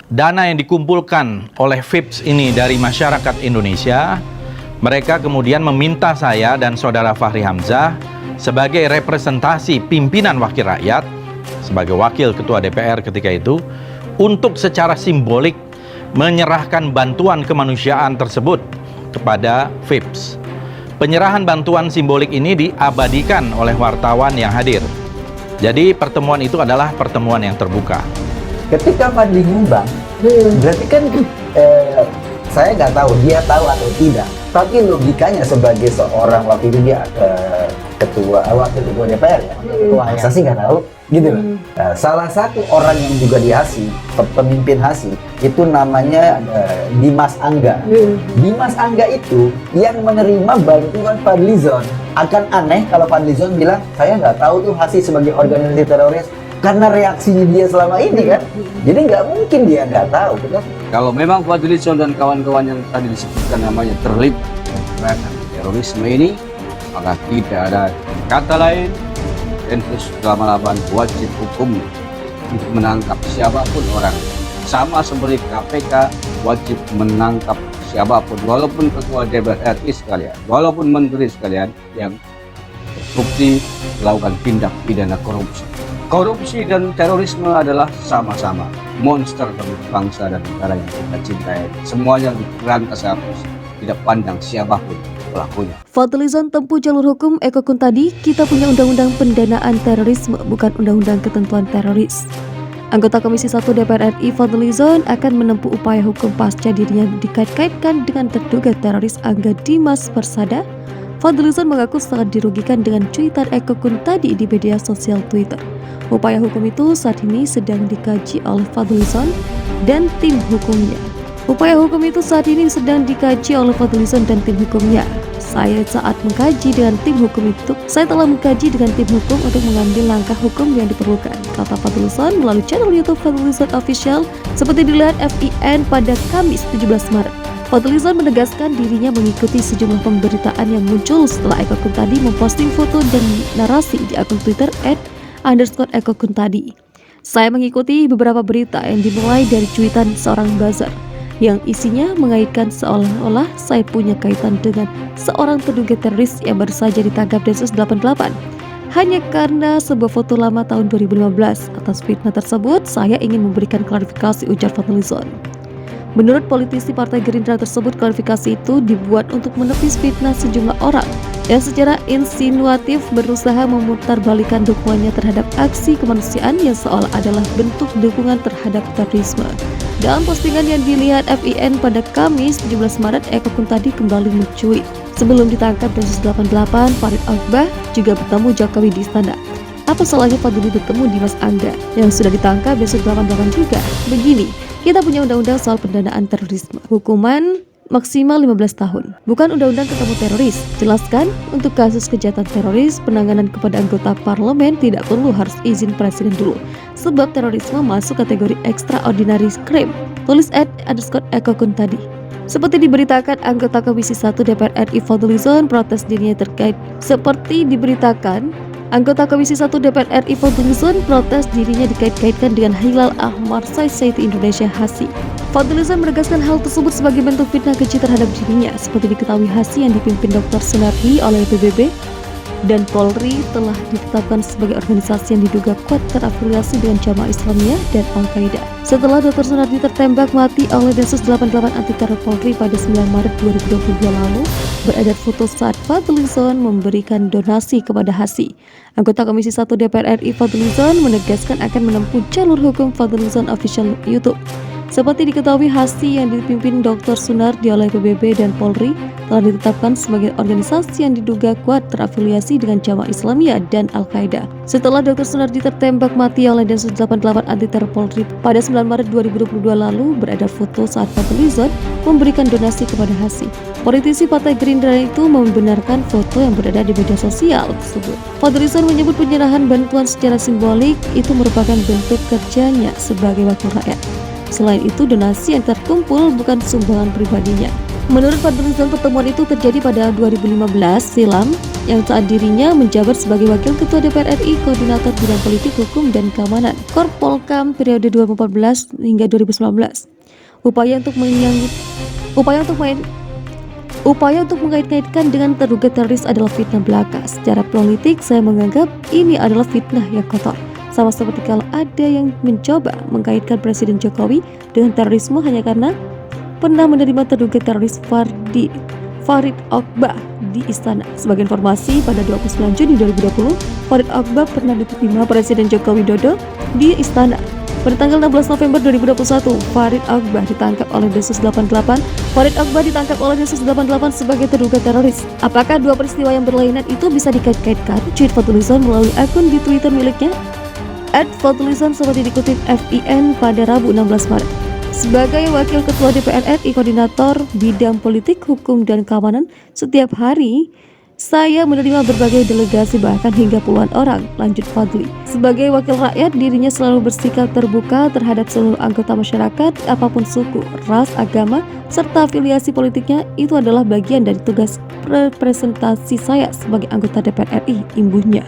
dana yang dikumpulkan oleh FIPS ini dari masyarakat Indonesia, mereka kemudian meminta saya dan saudara Fahri Hamzah sebagai representasi pimpinan wakil rakyat, sebagai wakil ketua DPR ketika itu, untuk secara simbolik menyerahkan bantuan kemanusiaan tersebut kepada FIPS. Penyerahan bantuan simbolik ini diabadikan oleh wartawan yang hadir. Jadi pertemuan itu adalah pertemuan yang terbuka. Ketika Fadli nyumbang, berarti kan saya nggak tahu dia tahu atau tidak. Tapi logikanya sebagai seorang waktu itu dia wakil ketua DPR ya, saya sih nggak tahu gitu loh. Salah satu orang yang juga di HASI, pemimpin HASI itu namanya Dimas Angga. Dimas Angga itu yang menerima bantuan Fadlizon. Akan aneh kalau Fadlizon bilang saya nggak tahu tuh HASI sebagai organisasi teroris, karena reaksinya dia selama ini kan. Jadi nggak mungkin dia nggak tahu, betul? Kalau memang Fadlizon dan kawan-kawan yang tadi disebutkan namanya terlibat gerakan terorisme ini, maka tidak ada kata lain, Densus 88 wajib hukum untuk menangkap siapapun orang. Sama seperti KPK wajib menangkap siapapun, walaupun ketua DPR RI sekalian, walaupun menteri sekalian yang terbukti melakukan tindak pidana korupsi. Korupsi dan terorisme adalah sama-sama monster bagi bangsa dan negara yang kita cintai. Semuanya diberantas habis, tidak pandang siapapun pelakunya. Fadlizon tempuh jalur hukum. Eko Kuntadi, kita punya undang-undang pendanaan terorisme, bukan undang-undang ketentuan teroris. Anggota Komisi 1 DPR RI Fadlizon akan menempuh upaya hukum pasca dirinya dikait-kaitkan dengan terduga teroris Angga Dimas Persada. Fadlizon mengaku sangat dirugikan dengan cuitan Eko Kuntadi di media sosial Twitter. Upaya hukum itu saat ini sedang dikaji oleh Fadlizon dan tim hukumnya. Upaya hukum itu saat ini sedang dikaji oleh Fadlizon dan tim hukumnya. Saya telah mengkaji dengan tim hukum untuk mengambil langkah hukum yang diperlukan, kata Fadlizon melalui channel YouTube Fadlizon Official seperti dilihat FIN pada Kamis 17 Maret. Fadlizon menegaskan dirinya mengikuti sejumlah pemberitaan yang muncul setelah Eko Kuntadi memposting foto dan narasi di akun Twitter @_Eko Kuntadi. Saya mengikuti beberapa berita yang dimulai dari cuitan seorang buzzer yang isinya mengaitkan seolah-olah saya punya kaitan dengan seorang terduga teroris yang baru saja ditangkap Densus 88. Hanya karena sebuah foto lama tahun 2015. Atas fitnah tersebut, saya ingin memberikan klarifikasi, ujar Fadlizon. Menurut politisi Partai Gerindra tersebut, klarifikasi itu dibuat untuk menepis fitnah sejumlah orang yang secara insinuatif berusaha memutarbalikkan dukungannya terhadap aksi kemanusiaan yang seolah adalah bentuk dukungan terhadap terorisme. Dalam postingan yang dilihat FIN pada Kamis 17 Maret, Eko Kuntadi kembali mencuit. Sebelum ditangkap Densus 88, Farid Akbar juga bertemu Jokowi di istana. Apa salahnya Fadli bertemu Dimas Angga yang sudah ditangkap Densus 88 juga? Begini, kita punya undang-undang soal pendanaan terorisme. Hukuman maksimal 15 tahun. Bukan undang-undang ketemu teroris. Jelaskan, untuk kasus kejahatan teroris, penanganan kepada anggota parlemen tidak perlu harus izin presiden dulu. Sebab terorisme masuk kategori extraordinary crime. Tulis @_Eko Kuntadi. Seperti diberitakan anggota Komisi 1 DPR RI Fadlizon protes dirinya terkait. Anggota Komisi 1 DPR RI Fadlizon protes dirinya dikait-kaitkan dengan Hilal Ahmar Society Indonesia HASI. Fadlizon menegaskan hal tersebut sebagai bentuk fitnah keji terhadap dirinya. Seperti diketahui, HASI yang dipimpin Dr. Sunardi oleh PBB dan Polri telah ditetapkan sebagai organisasi yang diduga kuat terafiliasi dengan Jamaah Islamiyah dan Al-Qaeda. Setelah Dr. Sunardi tertembak mati oleh Densus 88 anti teror Polri pada 9 Maret 2022 lalu, beredar foto saat Fadlizon memberikan donasi kepada HASI. Anggota Komisi 1 DPR RI Fadlizon menegaskan akan menempuh jalur hukum Fadlizon Official YouTube. Seperti diketahui, HASI yang dipimpin Dr. Sunardi oleh PBB dan Polri telah ditetapkan sebagai organisasi yang diduga kuat terafiliasi dengan Jamaah Islamiyah dan Al-Qaeda. Setelah Dr. Sunardi tertembak mati oleh Densus 88 anti teror Polri pada 9 Maret 2022 lalu, beredar foto saat Fadlizon memberikan donasi kepada HASI. Politisi Partai Gerindra itu membenarkan foto yang beredar di media sosial tersebut. Fadlizon menyebut penyerahan bantuan secara simbolik itu merupakan bentuk kerjanya sebagai wakil rakyat. Selain itu, donasi yang terkumpul bukan sumbangan pribadinya. Menurut Fadlizon, pertemuan itu terjadi pada 2015 silam yang saat dirinya menjabat sebagai Wakil Ketua DPR RI, Koordinator Bidang Politik, Hukum, dan Keamanan, Korpolkam periode 2014 hingga 2019. Upaya untuk mengait-ngaitkan dengan terduga teroris adalah fitnah belaka. Secara politik, saya menganggap ini adalah fitnah yang kotor. Sama seperti kalau ada yang mencoba mengkaitkan Presiden Jokowi dengan terorisme hanya karena pernah menerima terduga teroris Farid Ogbah di istana. Sebagai informasi, pada 29 Juni 2020, Farid Ogbah pernah diterima Presiden Joko Widodo di istana. Pada tanggal 16 November 2021, Farid Ogbah ditangkap oleh Densus 88. Farid Ogbah ditangkap oleh Densus 88 sebagai terduga teroris. Apakah dua peristiwa yang berlainan itu bisa dikait-kaitkan? Tweet Fadlizon melalui akun di Twitter miliknya @Fadlizon seperti dikutip FIN pada Rabu 16 Maret. Sebagai Wakil Ketua DPR RI, Koordinator Bidang Politik, Hukum, dan Keamanan, setiap hari saya menerima berbagai delegasi bahkan hingga puluhan orang, lanjut Fadli. Sebagai wakil rakyat, dirinya selalu bersikap terbuka terhadap seluruh anggota masyarakat, apapun suku, ras, agama, serta afiliasi politiknya. Itu adalah bagian dari tugas representasi saya sebagai anggota DPR RI, imbuhnya.